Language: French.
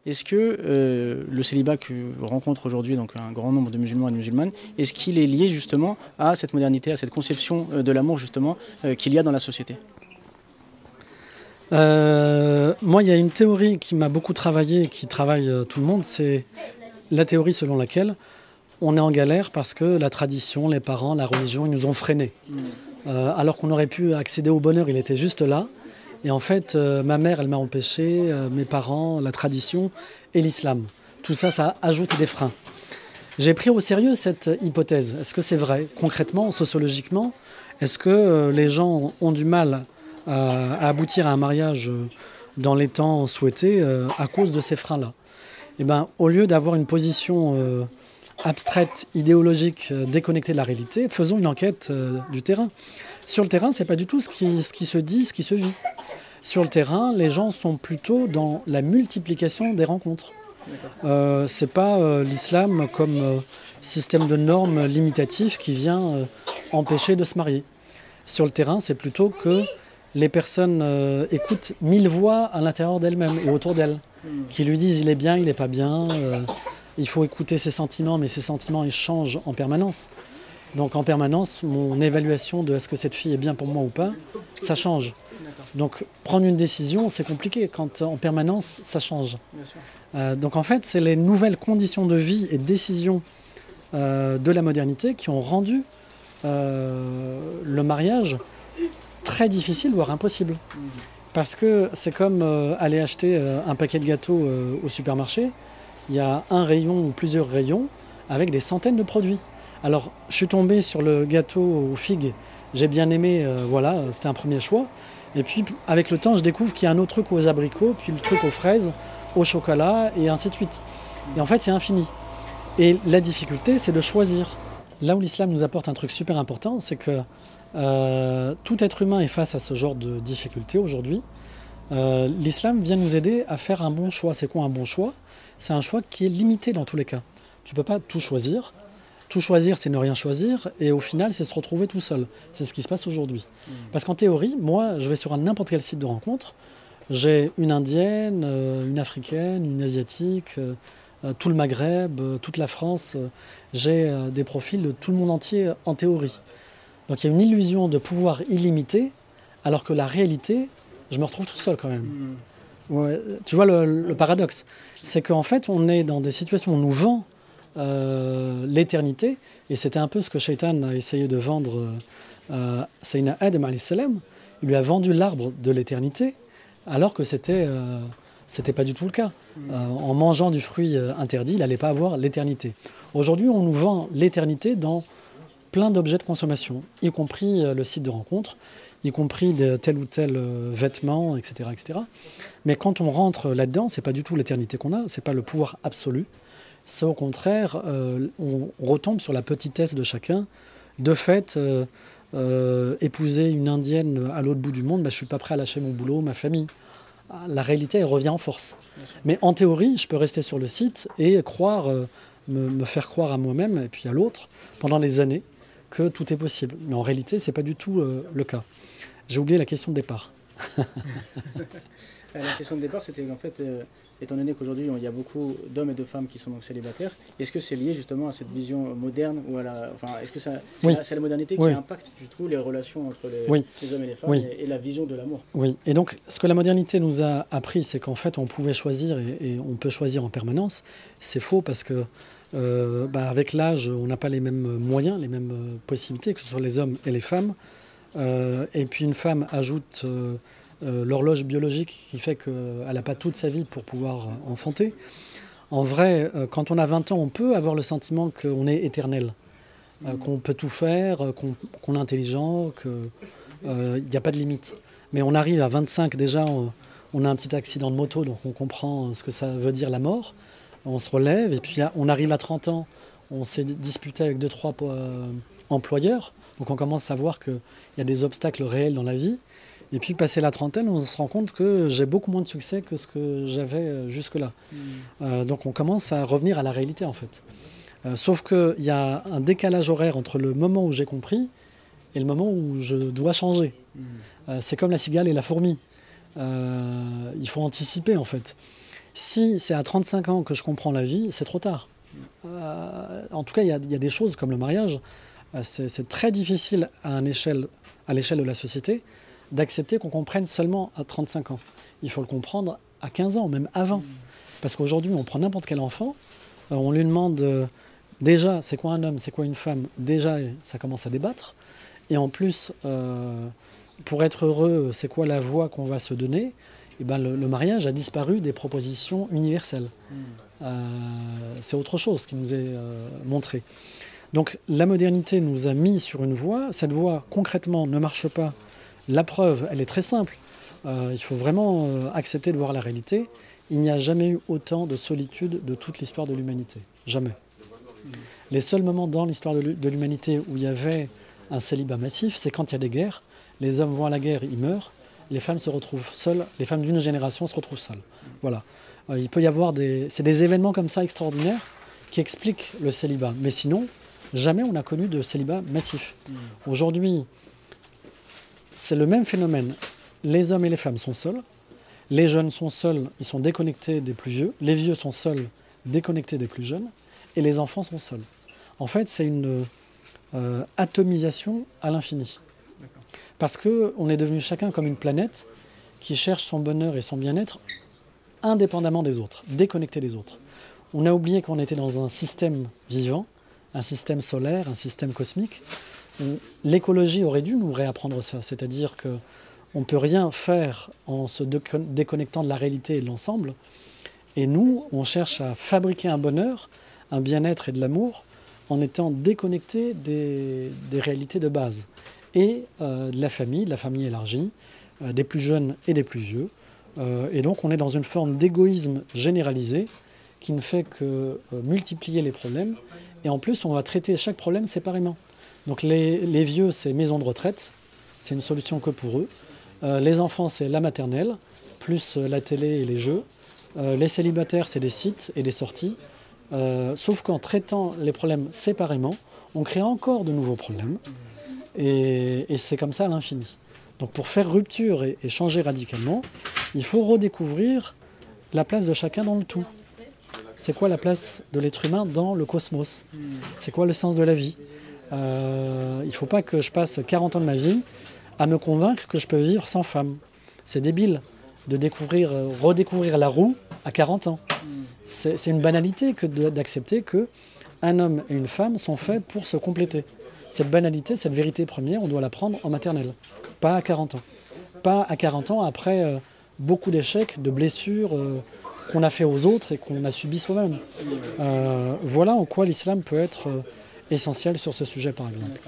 est-ce que le célibat que rencontre aujourd'hui donc un grand nombre de musulmans et de musulmanes, est-ce qu'il est lié justement à cette modernité, à cette conception de l'amour justement qu'il y a dans la société? Moi, il y a une théorie qui m'a beaucoup travaillé, qui travaille tout le monde, c'est la théorie selon laquelle on est en galère parce que la tradition, les parents, la religion, ils nous ont freinés. Alors qu'on aurait pu accéder au bonheur, il était juste là. Et en fait, ma mère, elle m'a empêché, mes parents, la tradition et l'islam. Tout ça, ça ajoute des freins. J'ai pris au sérieux cette hypothèse. Est-ce que c'est vrai, concrètement, sociologiquement? Est-ce que les gens ont du mal à aboutir à un mariage dans les temps souhaités à cause de ces freins-là? Eh ben, au lieu d'avoir une position abstraite, idéologique, déconnectée de la réalité, faisons une enquête du terrain. Sur le terrain, ce n'est pas du tout ce qui se dit, ce qui se vit. Sur le terrain, les gens sont plutôt dans la multiplication des rencontres. Ce n'est pas l'islam comme système de normes limitatif qui vient empêcher de se marier. Sur le terrain, c'est plutôt que les personnes écoutent 1000 voix à l'intérieur d'elles-mêmes et autour d'elles, qui lui disent il est bien, il n'est pas bien, il faut écouter ses sentiments, mais ses sentiments ils changent en permanence. Donc en permanence, mon évaluation de est-ce que cette fille est bien pour moi ou pas, ça change. Donc prendre une décision, c'est compliqué quand en permanence, ça change. Donc en fait, c'est les nouvelles conditions de vie et de décision de la modernité qui ont rendu le mariage très difficile, voire impossible. Parce que c'est comme aller acheter un paquet de gâteaux au supermarché. Il y a un rayon ou plusieurs rayons avec des centaines de produits. Alors, je suis tombé sur le gâteau aux figues, j'ai bien aimé, voilà, c'était un premier choix. Et puis, avec le temps, je découvre qu'il y a un autre truc aux abricots, puis le truc aux fraises, au chocolat, et ainsi de suite. Et en fait, c'est infini. Et la difficulté, c'est de choisir. Là où l'islam nous apporte un truc super important, c'est que tout être humain est face à ce genre de difficultés aujourd'hui. L'islam vient nous aider à faire un bon choix. C'est quoi un bon choix? C'est un choix qui est limité dans tous les cas. Tu ne peux pas tout choisir. Tout choisir, c'est ne rien choisir. Et au final, c'est se retrouver tout seul. C'est ce qui se passe aujourd'hui. Parce qu'en théorie, moi, je vais sur n'importe quel site de rencontre. J'ai une indienne, une africaine, une asiatique, tout le Maghreb, toute la France. J'ai des profils de tout le monde entier en théorie. Donc il y a une illusion de pouvoir illimité, alors que la réalité, je me retrouve tout seul quand même. Ouais, tu vois le paradoxe, c'est qu'en fait on est dans des situations où on nous vend l'éternité, et c'était un peu ce que Shaitan a essayé de vendre Sayyidina Adam alayhi salam. Il lui a vendu l'arbre de l'éternité, alors que c'était pas du tout le cas. En mangeant du fruit interdit, il n'allait pas avoir l'éternité. Aujourd'hui, on nous vend l'éternité dans plein d'objets de consommation, y compris le site de rencontre, y compris de tel ou tel vêtement, etc., etc. Mais quand on rentre là-dedans, c'est pas du tout l'éternité qu'on a, c'est pas le pouvoir absolu. C'est au contraire, on retombe sur la petitesse de chacun. De fait, épouser une indienne à l'autre bout du monde, je ne suis pas prêt à lâcher mon boulot, ma famille. La réalité, elle revient en force. Mais en théorie, je peux rester sur le site et croire, me faire croire à moi-même et puis à l'autre pendant des années que tout est possible. Mais en réalité, ce n'est pas du tout le cas. J'ai oublié la question de départ. La question de départ, c'était en fait, étant donné qu'aujourd'hui il y a beaucoup d'hommes et de femmes qui sont donc célibataires, est-ce que c'est lié justement à cette vision moderne ou à la, enfin, est-ce que c'est la modernité qui impacte du tout les relations entre les hommes et les femmes et la vision de l'amour? Oui. Et donc ce que la modernité nous a appris, c'est qu'en fait on pouvait choisir et on peut choisir en permanence. C'est faux parce que avec l'âge, on n'a pas les mêmes moyens, les mêmes possibilités, que ce soit les hommes et les femmes. Et puis une femme ajoute l'horloge biologique qui fait qu'elle n'a pas toute sa vie pour pouvoir enfanter. En vrai, quand on a 20 ans, on peut avoir le sentiment qu'on est éternel, qu'on peut tout faire, qu'on est intelligent, qu'il n'y a pas de limite. Mais on arrive à 25, déjà, on a un petit accident de moto, donc on comprend ce que ça veut dire la mort. On se relève, et puis là, on arrive à 30 ans, on s'est disputé avec 2-3 employeurs, donc on commence à voir qu'il y a des obstacles réels dans la vie. Et puis, passé la trentaine, on se rend compte que j'ai beaucoup moins de succès que ce que j'avais jusque-là. Donc, on commence à revenir à la réalité, en fait. Sauf qu'il y a un décalage horaire entre le moment où j'ai compris et le moment où je dois changer. C'est comme la cigale et la fourmi. Il faut anticiper, en fait. Si c'est à 35 ans que je comprends la vie, c'est trop tard. En tout cas, il y a des choses comme le mariage. C'est très difficile à l'échelle de la société d'accepter qu'on comprenne seulement à 35 ans. Il faut le comprendre à 15 ans, même avant. Parce qu'aujourd'hui, on prend n'importe quel enfant, on lui demande déjà c'est quoi un homme, c'est quoi une femme. Déjà, ça commence à débattre. Et en plus, pour être heureux, c'est quoi la voie qu'on va se donner. Et ben, le mariage a disparu des propositions universelles. C'est autre chose qui nous est montré. Donc la modernité nous a mis sur une voie. Cette voie, concrètement, ne marche pas. La preuve, elle est très simple. Il faut vraiment accepter de voir la réalité. Il n'y a jamais eu autant de solitude de toute l'histoire de l'humanité. Jamais. Les seuls moments dans l'histoire de l'humanité où il y avait un célibat massif, c'est quand il y a des guerres. Les hommes vont à la guerre, ils meurent. Les femmes se retrouvent seules. Les femmes d'une génération se retrouvent seules. Voilà. Il peut y avoir c'est des événements comme ça extraordinaires qui expliquent le célibat. Mais sinon, jamais on n'a connu de célibat massif. Aujourd'hui, c'est le même phénomène. Les hommes et les femmes sont seuls. Les jeunes sont seuls, ils sont déconnectés des plus vieux. Les vieux sont seuls, déconnectés des plus jeunes. Et les enfants sont seuls. En fait, c'est une atomisation à l'infini. Parce qu'on est devenu chacun comme une planète qui cherche son bonheur et son bien-être indépendamment des autres, déconnecté des autres. On a oublié qu'on était dans un système vivant, un système solaire, un système cosmique. L'écologie aurait dû nous réapprendre ça, c'est-à-dire qu'on ne peut rien faire en se déconnectant de la réalité et de l'ensemble. Et nous, on cherche à fabriquer un bonheur, un bien-être et de l'amour en étant déconnectés des réalités de base. Et de la famille élargie, des plus jeunes et des plus vieux. Et donc on est dans une forme d'égoïsme généralisé qui ne fait que multiplier les problèmes. Et en plus, on va traiter chaque problème séparément. Donc les vieux, c'est maison de retraite, c'est une solution que pour eux. Les enfants, c'est la maternelle, plus la télé et les jeux. Les célibataires, c'est des sites et des sorties. Sauf qu'en traitant les problèmes séparément, on crée encore de nouveaux problèmes. Et c'est comme ça à l'infini. Donc pour faire rupture et changer radicalement, il faut redécouvrir la place de chacun dans le tout. C'est quoi la place de l'être humain dans le cosmos? C'est quoi le sens de la vie? Il ne faut pas que je passe 40 ans de ma vie à me convaincre que je peux vivre sans femme. C'est débile de redécouvrir la roue à 40 ans. C'est une banalité que d'accepter qu'un homme et une femme sont faits pour se compléter. Cette banalité, cette vérité première, on doit la prendre en maternelle, pas à 40 ans. Pas à 40 ans après beaucoup d'échecs, de blessures qu'on a fait aux autres et qu'on a subi soi-même. Voilà en quoi l'islam peut être essentiel sur ce sujet, par exemple.